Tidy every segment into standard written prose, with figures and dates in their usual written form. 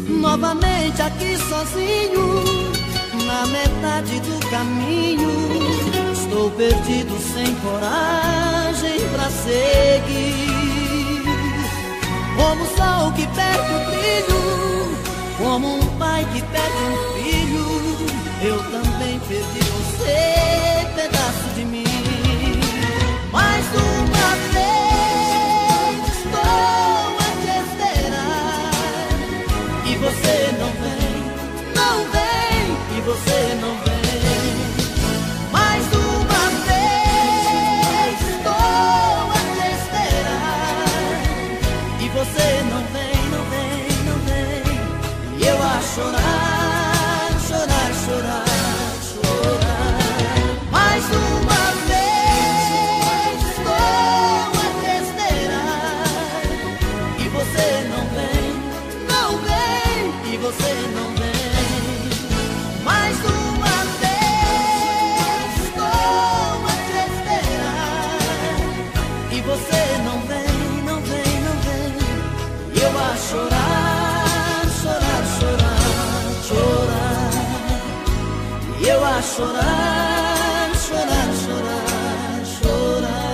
Novamente aqui sozinho, na metade do caminho, estou perdido sem coragem pra seguir. Como o sol que perde o brilho, como um pai que perde um filho, eu também perdi você, pedaço de mim. Mais uma vez estou a te esperar, e você não vem, não vem, e você não vem. Mais uma vez estou a te esperar, e você não vem, não vem, não vem. E eu a chorar, chorar, chorar, chorar. Mais uma vez estou a te esperar, e você não vem, não vem, e você não vem. Mais uma vez estou a te esperar, e você não vem, não vem, não vem. E eu a chorar, chorar, chorar, chorar. E eu a chorar, chorar, chorar, chorar.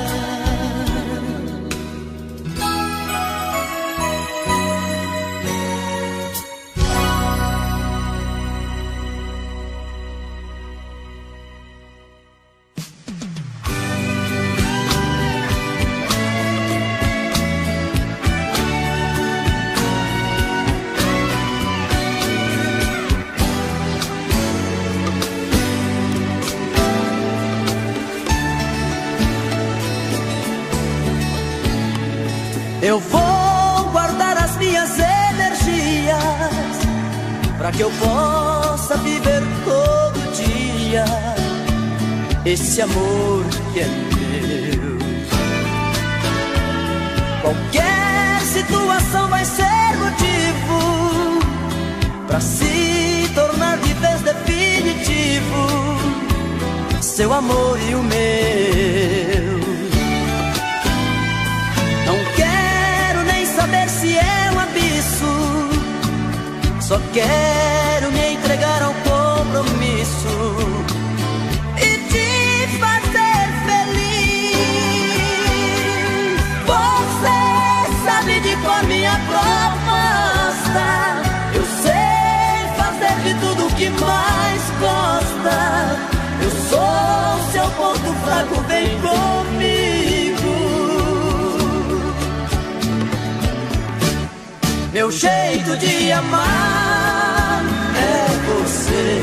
Eu vou guardar as minhas energias para que eu possa viver todo dia esse amor que é meu. Qualquer situação vai ser motivo para se tornar de vez definitivo seu amor e o meu. Não quero nem saber se é um abismo, só quero me entregar ao compromisso e te fazer feliz. Você sabe de qual minha proposta, eu sei fazer de tudo o que mais gosta. Eu sou seu ponto fraco, vem comigo. Meu jeito de amar é você,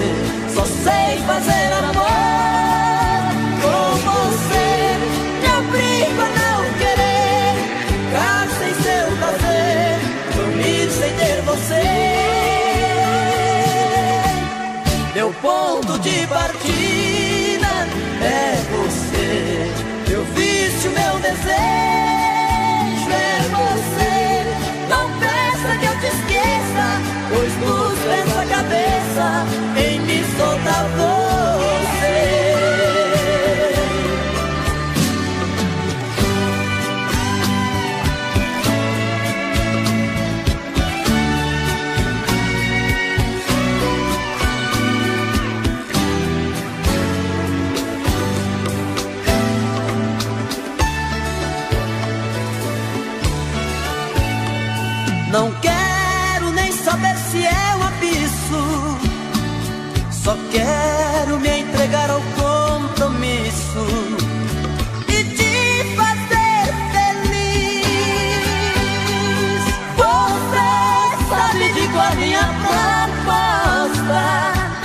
só sei fazer amor com você. Me obrigo a não querer ficar sem seu prazer, dormir sem ter você. Meu ponto de partida é você, meu vício, meu desejo é você. Não peça que eu te esqueça, pois nos pensa a cabeça em me soltar você. Não quero nem saber se é um abismo, só quero me entregar ao compromisso e te fazer feliz. Você sabe de qual minha proposta,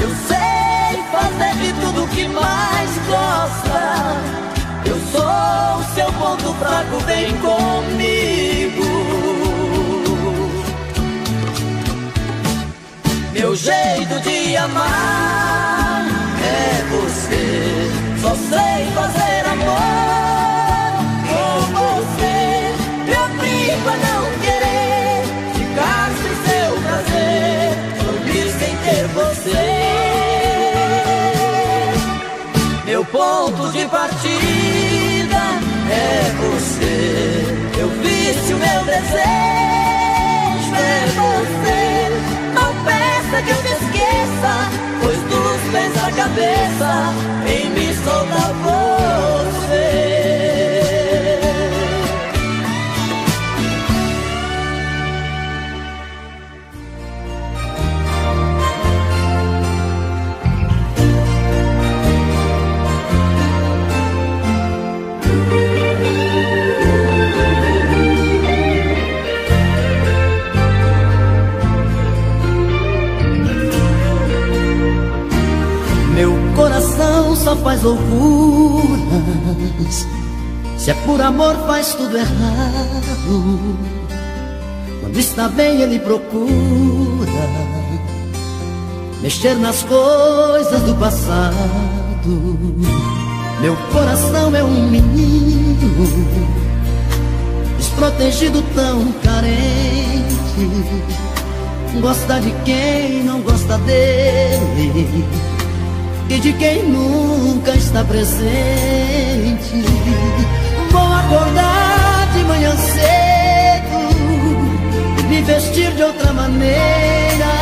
eu sei fazer de tudo o que mais gosta. Eu sou o seu ponto fraco, vem comigo. Meu jeito de amar é você, só sei fazer amor com você. Me obrigo a não querer ficar sem seu prazer, dormir sem ter você. Meu ponto de partida é você, meu vício, meu desejo é você. cabeça em me soltar você. Meu coração só faz loucuras, se é por amor faz tudo errado. Quando está bem ele procura mexer nas coisas do passado. Meu coração é um menino desprotegido, tão carente. Gosta de quem não gosta dele e de quem nunca está presente. Vou acordar de manhã cedo e me vestir de outra maneira.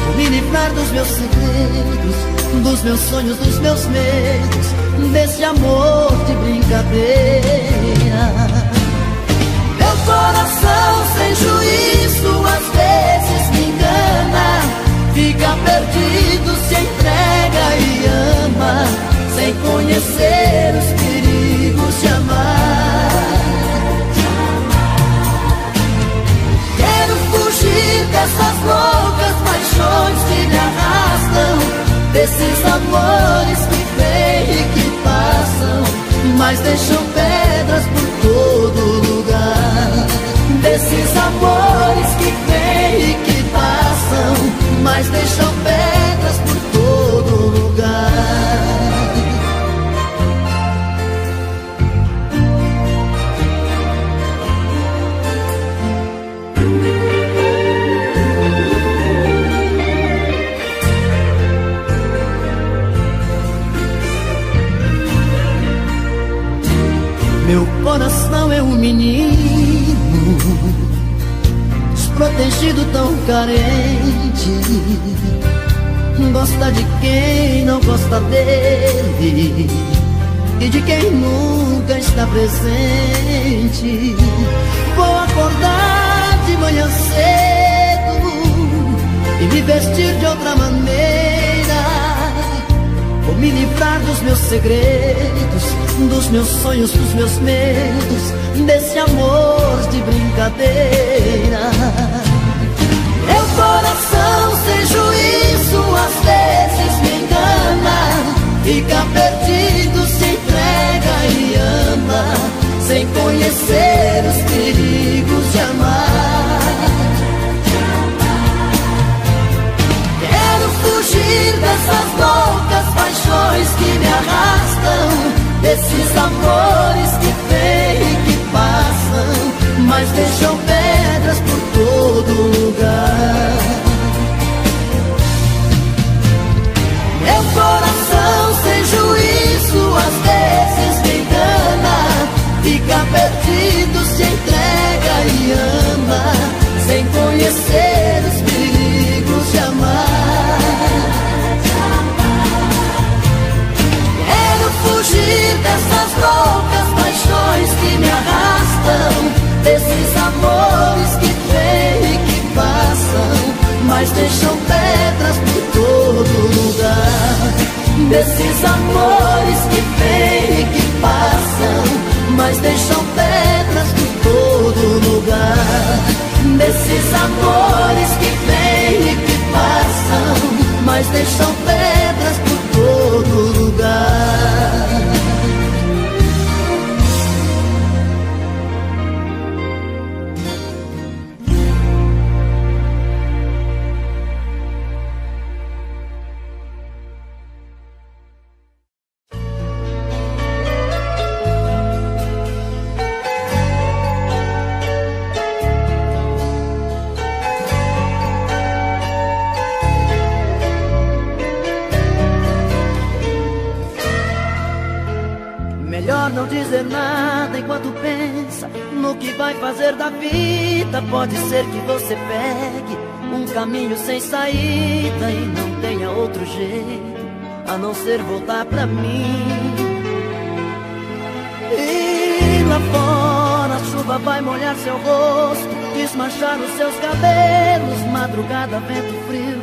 Vou me livrar dos meus segredos, dos meus sonhos, dos meus medos, desse amor de brincadeira. Meu coração sem juízo às vezes me engana, fica perdido, se entrega e ama, sem conhecer os perigos de amar. Quero fugir dessas loucas paixões que me arrastam, desses amores que vêm e que passam, mas deixam pedras por todo lugar. Desses amores que vêm e que passam, mas deixam pedras por todo lugar. Meu coração é um menino desprotegido, tão carente. Gosta de quem não gosta dele e de quem nunca está presente. Vou acordar de manhã cedo e me vestir de outra maneira. Vou me livrar dos meus segredos, dos meus sonhos, dos meus medos, desse amor de brincadeira. Meu coração sem juízo às vezes me engana, fica perdido, se entrega e ama, sem conhecer os perigos de amar. Quero fugir dessas loucas paixões que me arrastam, desses amores que vêm e que passam, mas deixam pedras por todo lugar. Meu coração sem juízo às vezes me engana, fica perdido, se entrega e ama, sem conhecer os perigos de amar. Quero fugir dessas loucas paixões que me arrastam, desses amores que vêm e que passam, mas deixam pedras por todo lugar. Desses amores que vêm e que passam, mas deixam pedras por todo lugar. Desses amores que vêm e que passam, mas deixam pedras por todo lugar. não dizer nada enquanto pensa no que vai fazer da vida. Pode ser que você pegue um caminho sem saída e não tenha outro jeito a não ser voltar pra mim. E lá fora a chuva vai molhar seu rosto, desmanchar os seus cabelos. Madrugada, vento frio,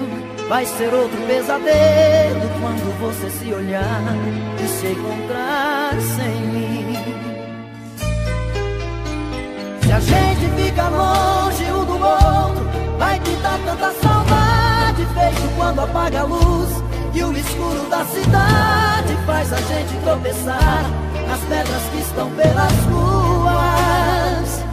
vai ser outro pesadelo quando você se olhar e se encontrar sem mim. Se a gente fica longe um do outro, vai te dar tanta saudade, feito quando apaga a luz e o escuro da cidade faz a gente tropeçar nas pedras que estão pelas ruas.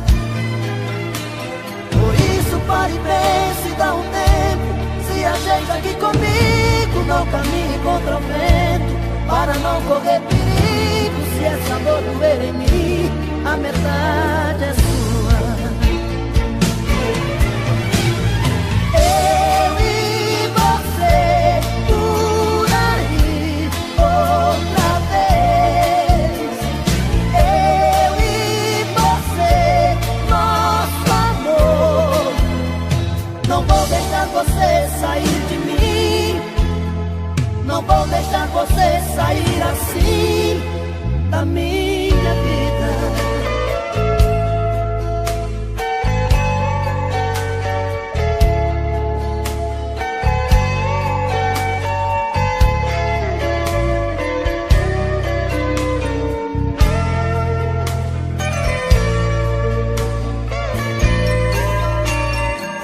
Por isso pare e pense e dá um tempo. Se a gente aqui comigo não caminhe contra o vento, para não correr perigo. Se essa dor doer em mim, a metade é sua. Eu e você por aí outra vez. Eu e você, nosso amor. Não vou deixar você sair de mim. Não vou deixar você sair assim da minha vida.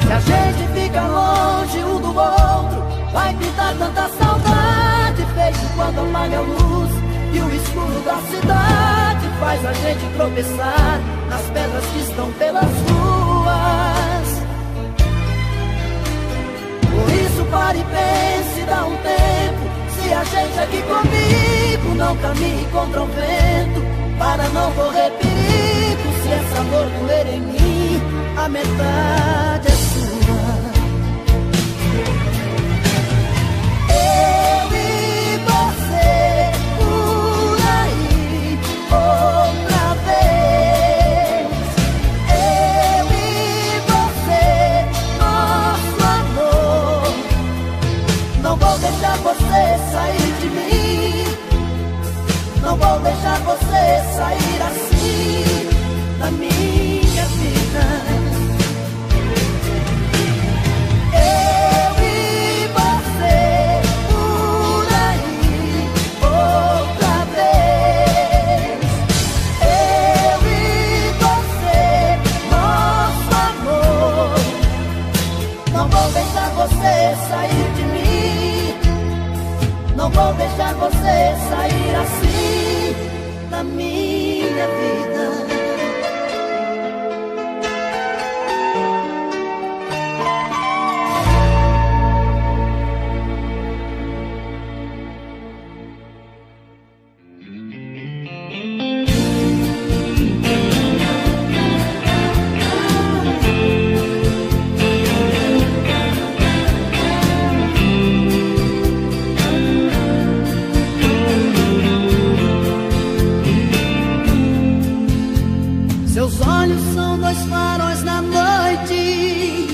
Se a gente fica longe um do outro, vai me dar tanta saudade, feito quando apaga a luz e o escuro da cidade faz a gente tropeçar nas pedras que estão pelas ruas. Por isso pare e pense, dá um tempo. Se a gente aqui comigo não caminhe contra o vento, para não correr perigo. Se essa dor doer em mim, a metade é sua. Eu e você por aí outra vez. Eu e você, nosso amor. Não vou deixar você sair de mim. Não vou deixar você sair assim da minha vida. Sair de mim, não vou deixar você sair assim da minha vida. Seus olhos são dois faróis na noite,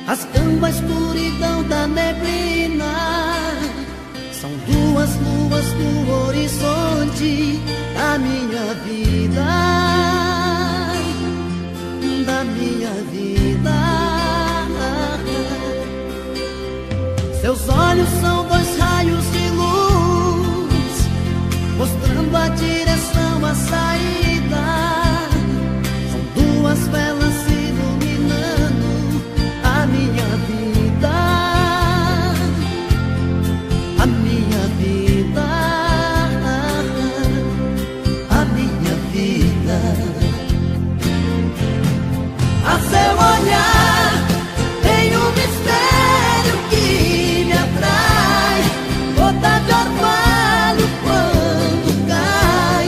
rasgando a escuridão da neblina. São duas luas no horizonte da minha vida, da minha vida. Seus olhos são dois raios de luz, mostrando a direção, a saída. Duas velas iluminando a minha vida, a minha vida, a minha vida. A seu olhar tem um mistério que me atrai, gota de orvalho quando cai.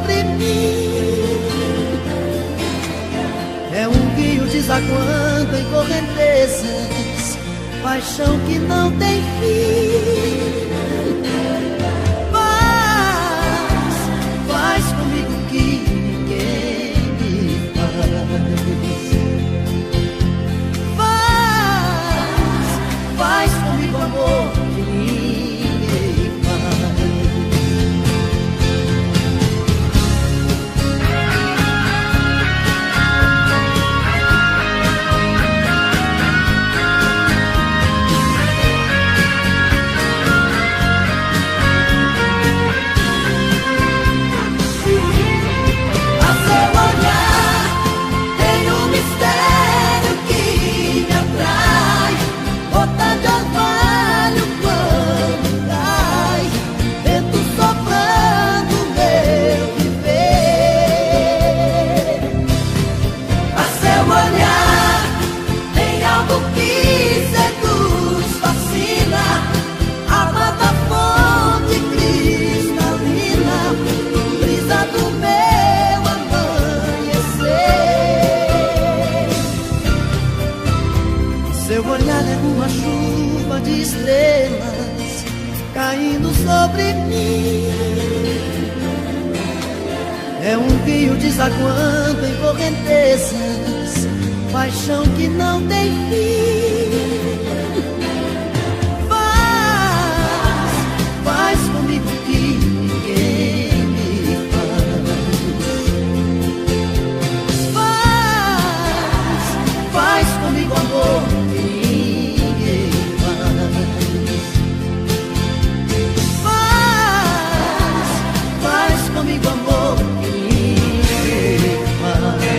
sobre mim. É um rio desaguando em correntezas, paixão que não tem fim. Faz comigo que ninguém me faz. Faz comigo amor que ninguém faz. Seu olhar é uma chuva de estrelas caindo sobre mim. É um rio desaguando em correntezas, paixão que não tem fim. Faz comigo que ninguém me faz comigo amor. Comigo amor que ninguém faz.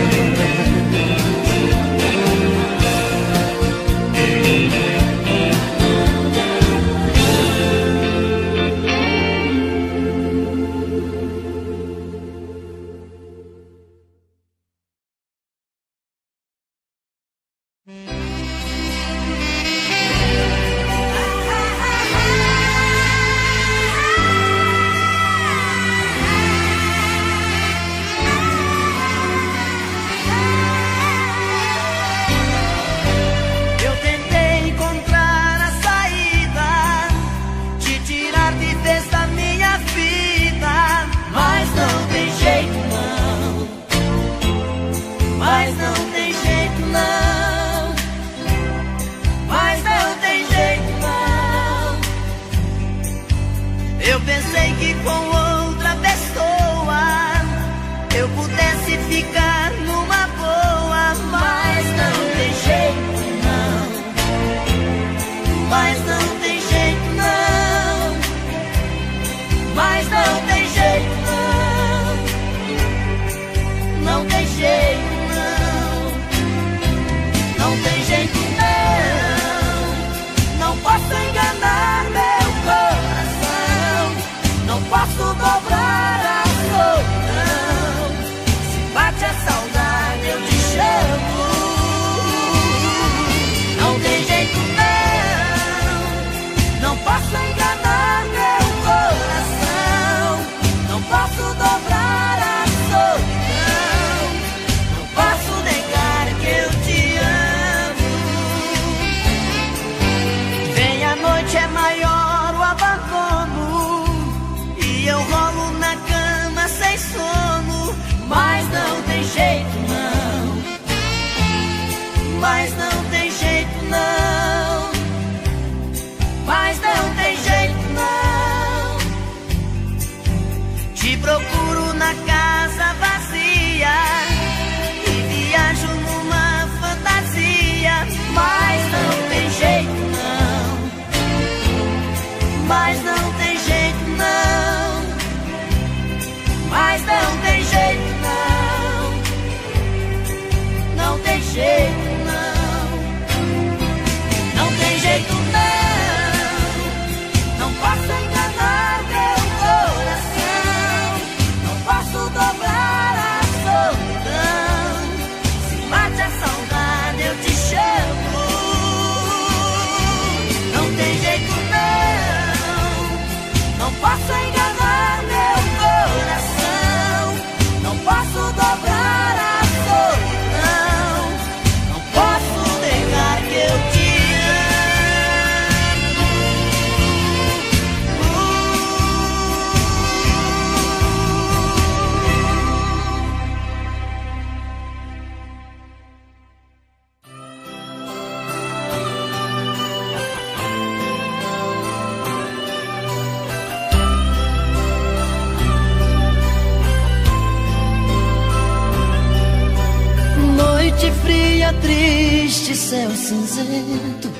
triste céu cinzento,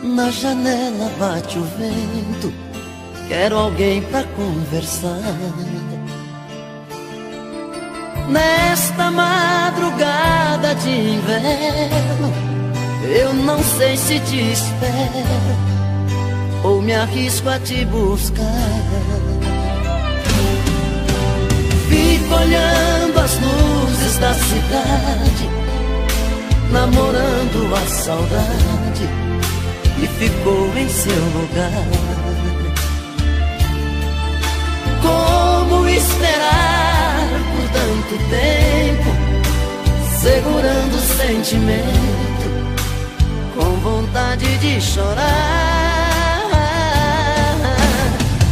na janela bate o vento, quero alguém pra conversar. Nesta madrugada de inverno, eu não sei se te espero ou me arrisco a te buscar. Fico olhando as luzes da cidade, namorando a saudade, e ficou em seu lugar. Como esperar por tanto tempo, segurando o sentimento, com vontade de chorar.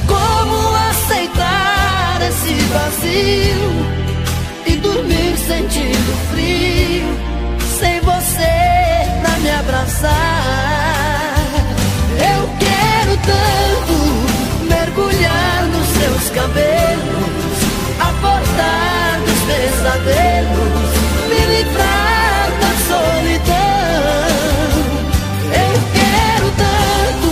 Como aceitar esse vazio e dormir sentindo frio, sem você pra me abraçar? Eu quero tanto mergulhar nos seus cabelos, acordar dos pesadelos, me livrar da solidão. Eu quero tanto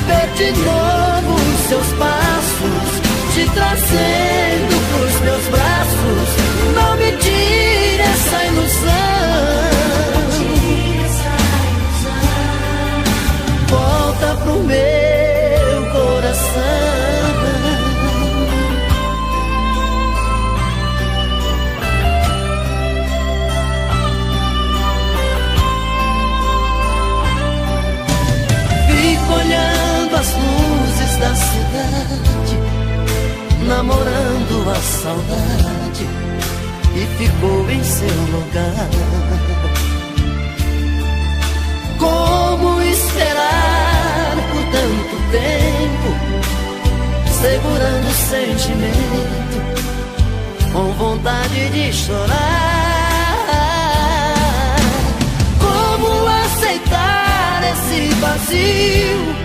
ver de novo os seus passos, te trazendo pros meus braços. Não me tire essa ilusão, volta pro meu coração. Fico olhando as luzes da cidade, namorando a saudade, e ficou em seu lugar. Como esperar por tanto tempo, segurando o sentimento, com vontade de chorar? Como aceitar esse vazio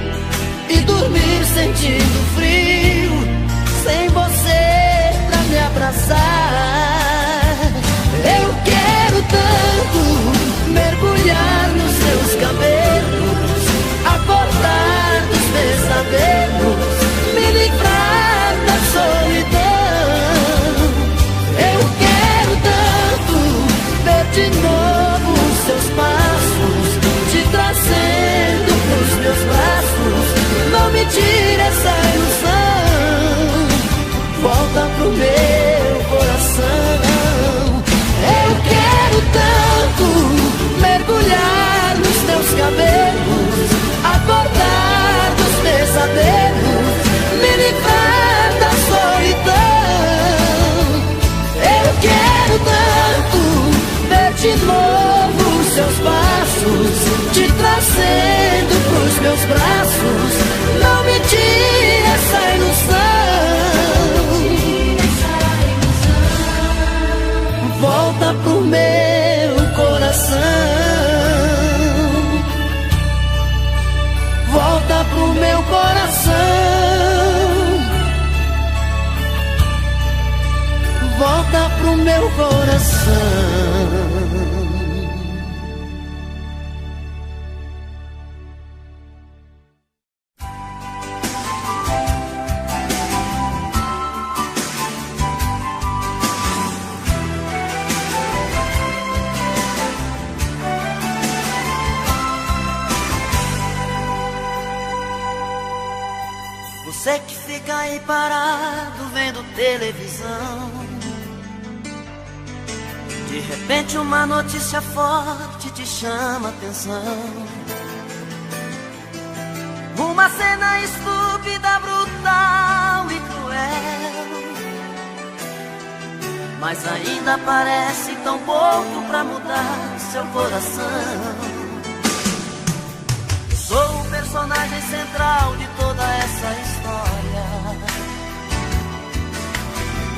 e dormir sentindo frio, sem você pra me abraçar? Eu quero tanto mergulhar nos seus cabelos, acordar dos pesadelos, me livrar da solidão. Eu quero tanto ver de novo os seus passos, te trazendo pros meus braços. Não me tire essa ilusão, volta pro meu coração. Eu quero tanto mergulhar nos teus cabelos, acordar dos pesadelos, me livrar da solidão. Eu quero tanto ver de novo os seus passos, te trazendo pros meus braços. Não me tire essa ilusão, volta pro meu coração, volta pro meu coração, volta pro meu coração. Você que fica aí parado vendo televisão, de repente uma notícia forte te chama a atenção. Uma cena estúpida, brutal e cruel, mas ainda parece tão pouco pra mudar seu coração. Sou o personagem central de toda essa história,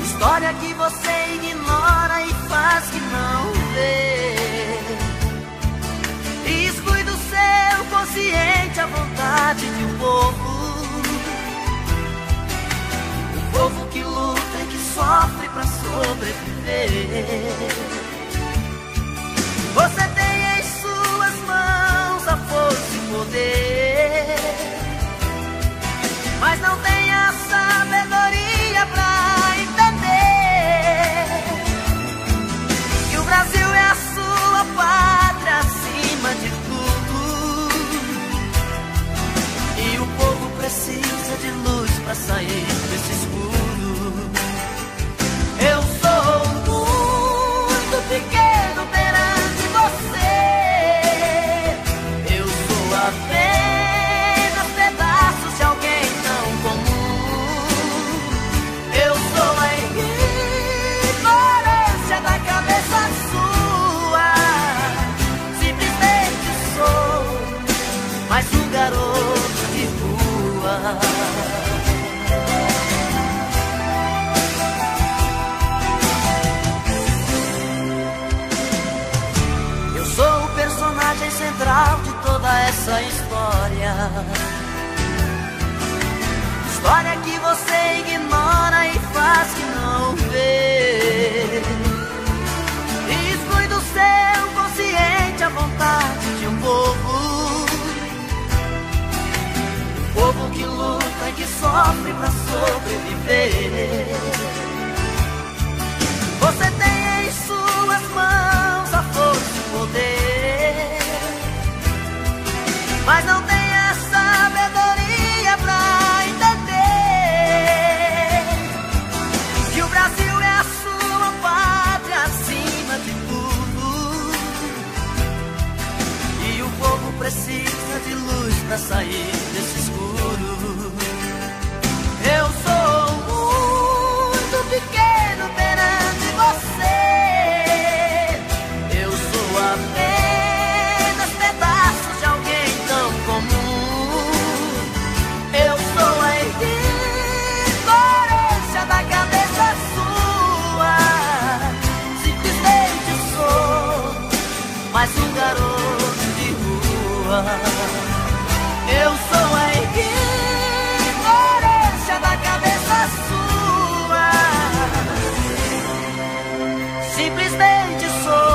história que você ignora e faz que não vê. E exclui do seu consciente a vontade de um povo que luta e que sofre pra sobreviver. Você tem pra sair desse escuro. Eu sou muito pequeno perante você. Eu sou apenas pedaços de alguém tão comum. Eu sou a ignorância da cabeça sua. Simplesmente sou mais um garoto de rua. Eu sou o personagem central de toda essa história. História que você ignora e faz que não vê. E exclui do seu consciente a vontade de um povo. Povo que luta e que sofre pra sobreviver. Você tem em suas mãos a força e o poder, mas não tem a sabedoria pra entender que o Brasil é a sua pátria acima de tudo. E o povo precisa de luz pra sair desse escuro. Eu sou muito pequeno perante você. Eu sou apenas pedaços de alguém tão comum. Eu sou a ignorância da cabeça sua. Simplesmente sou mais um garoto de rua. Eu sou a ignorância da cabeça sua. Simplesmente sou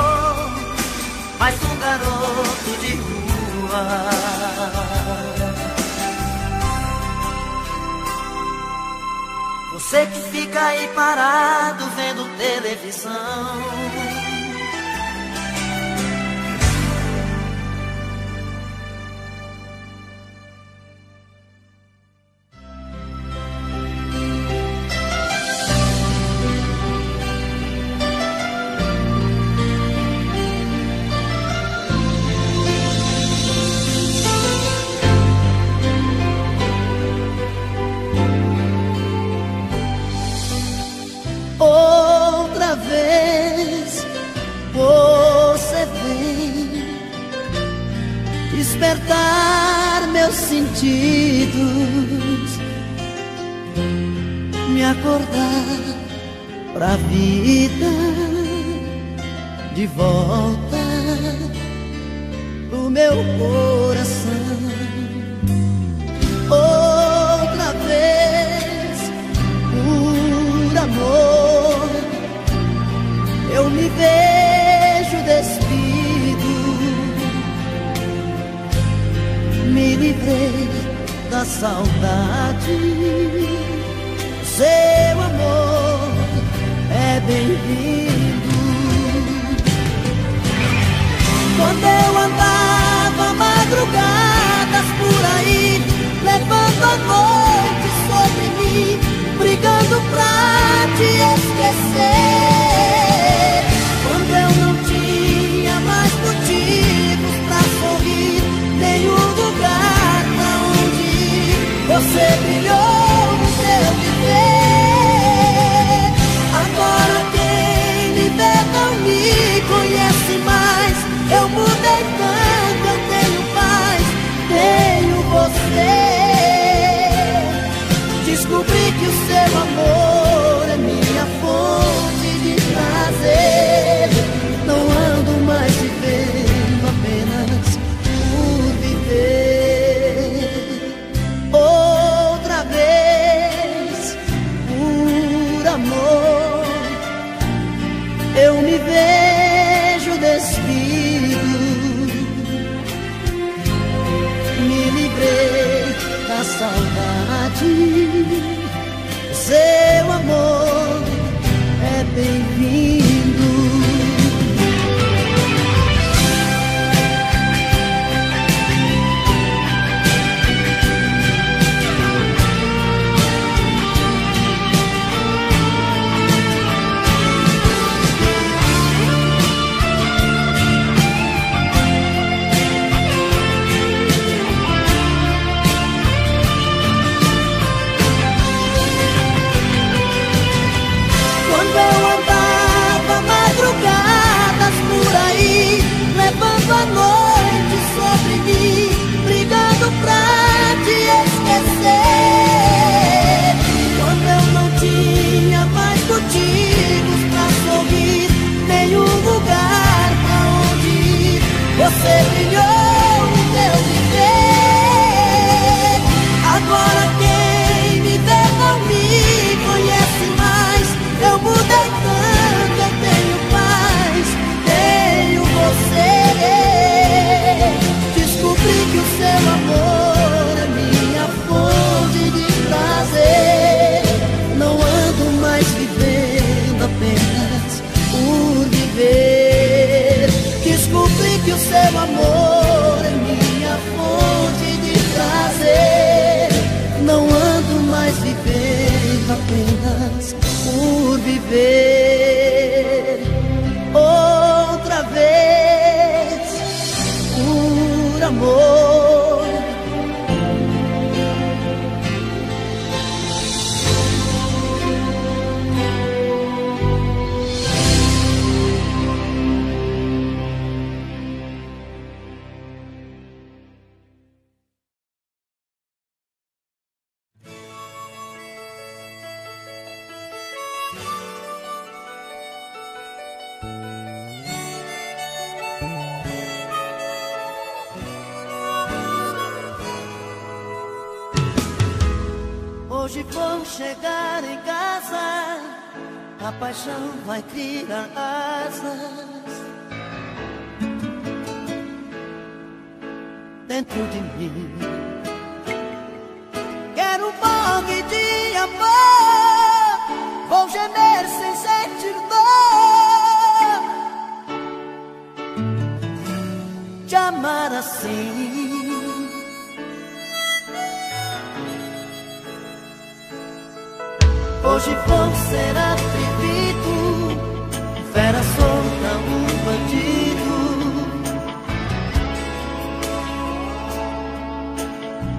mais um garoto de rua. Você que fica aí parado vendo televisão. Outra vez você vem despertar meus sentidos, me acordar pra vida, de volta pro meu coração. Outra vez, por amor, eu me vejo despido. Me livrei da saudade. Seu amor é bem-vindo. Quando eu andava madrugadas por aí, levando a noite sobre mim, brigando pra te esquecer. Quando eu não tinha mais motivos pra sorrir, nenhum lugar pra onde ir, você brilhou no seu viver. Agora quem me vê não me conhece mais. Eu mudei tanto, eu tenho paz, tenho você. Descobri que o seu amor é minha fonte de prazer. Não ando mais vivendo apenas por viver. Outra vez, por amor, eu me vejo despido. Me livrei da saudade. Seu amor é bem-vindo. viver outra vez por amor. Hoje vou chegar em casa, a paixão vai criar asas dentro de mim. Quero um pouco de amor, vou gemer sem sentir dor, te amar assim. Hoje vou ser atrevido, fera solta, um bandido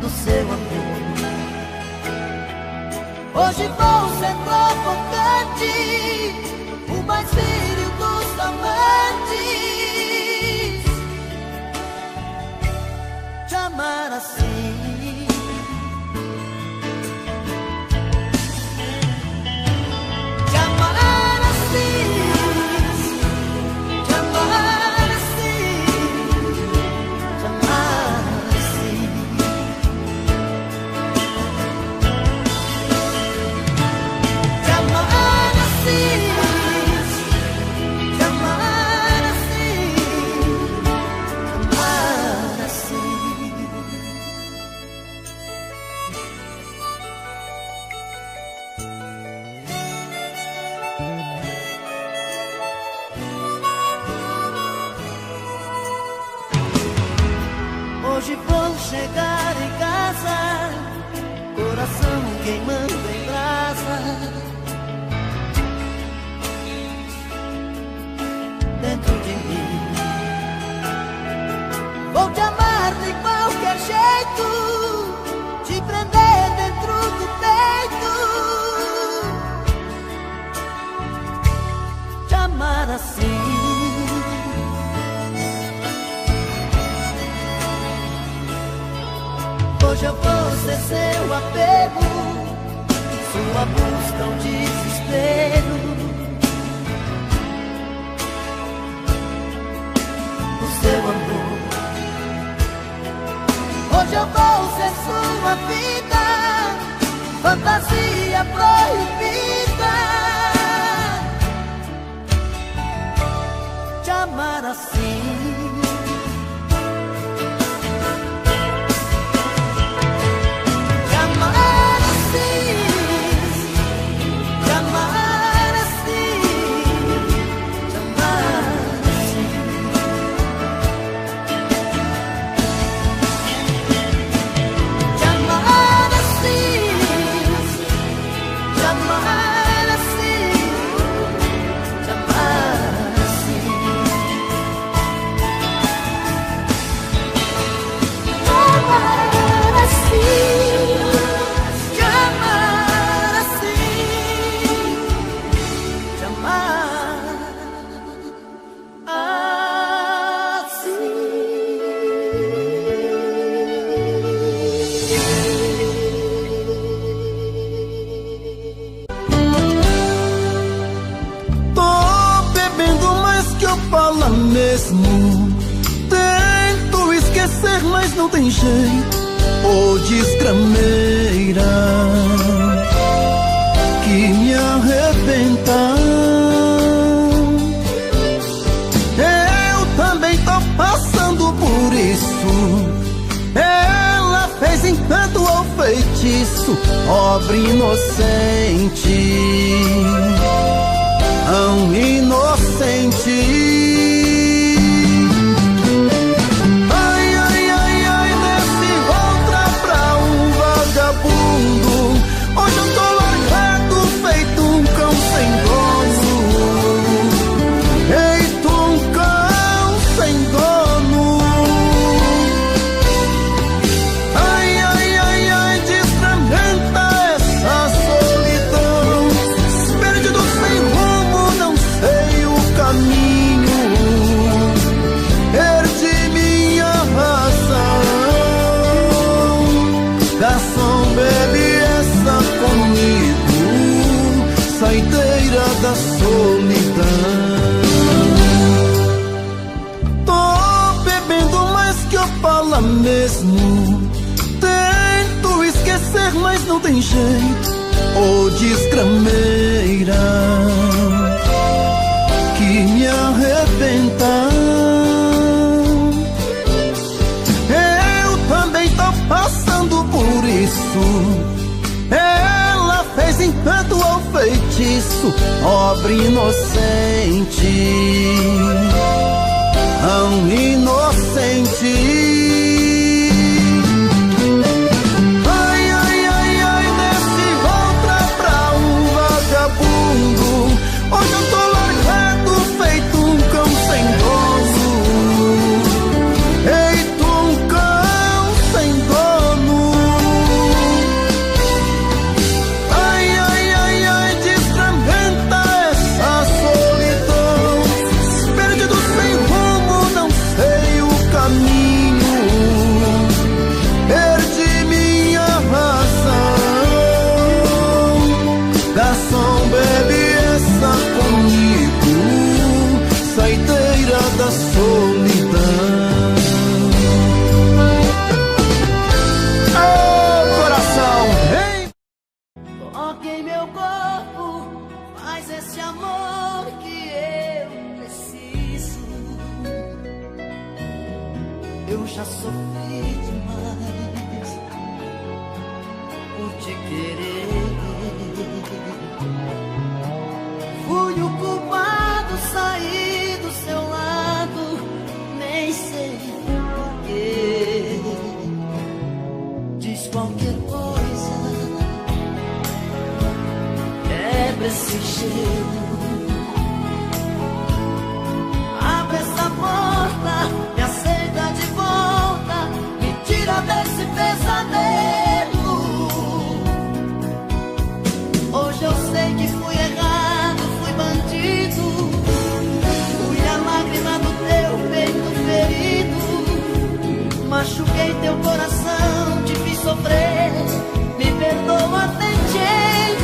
do seu amor. Hoje vou ser provocante, o mais viril dos amantes, te amar assim. Hoje vou chegar em casa, coração queimando em brasa dentro de mim. Vou te amar de qualquer jeito, te prender dentro do peito, te amar assim. Hoje eu vou ser seu apego, sua busca, um desespero, o seu amor. Hoje eu vou ser sua vida, fantasia proibida, te amar assim. Tento esquecer, mas não tem jeito. Ô desgrameira que me arrebenta. Eu também tô passando por isso. Ela fez encanto ou feitiço, pobre inocente, tão inocente. Hoje eu tô largado, feito um cão sem dono. da solidão. Tô bebendo mais que Opala mesmo. Tento esquecer, mas não tem jeito. Ô desgrameira que me arrebenta. Eu também tô passando por isso. Ela fez encanto ao feitiço, pobre inocente, tão inocente. Hoje eu tô largado, feito um cão sem dono. Feito um cão sem dono. Ai, ai, ai, ai, desfragmenta essa solidão. Perdido sem rumo, não sei o caminho. Perdi minha razão. Garçom, bebe comigo, saideira da solidão. Oh, coração, hein? Toque em meu corpo, faz esse amor que eu preciso. Eu já sofri demais por te querer. Fui o culpado, saí do seu lado, nem sei porquê. Diz qualquer coisa, quebra esse gelo. Abre essa porta, me aceita de volta, me tira desse pesadelo. Hoje eu sei que fui errado, bandido, fui a lágrima do teu peito ferido, machuquei teu coração, te fiz sofrer, me perdoa, tem jeito.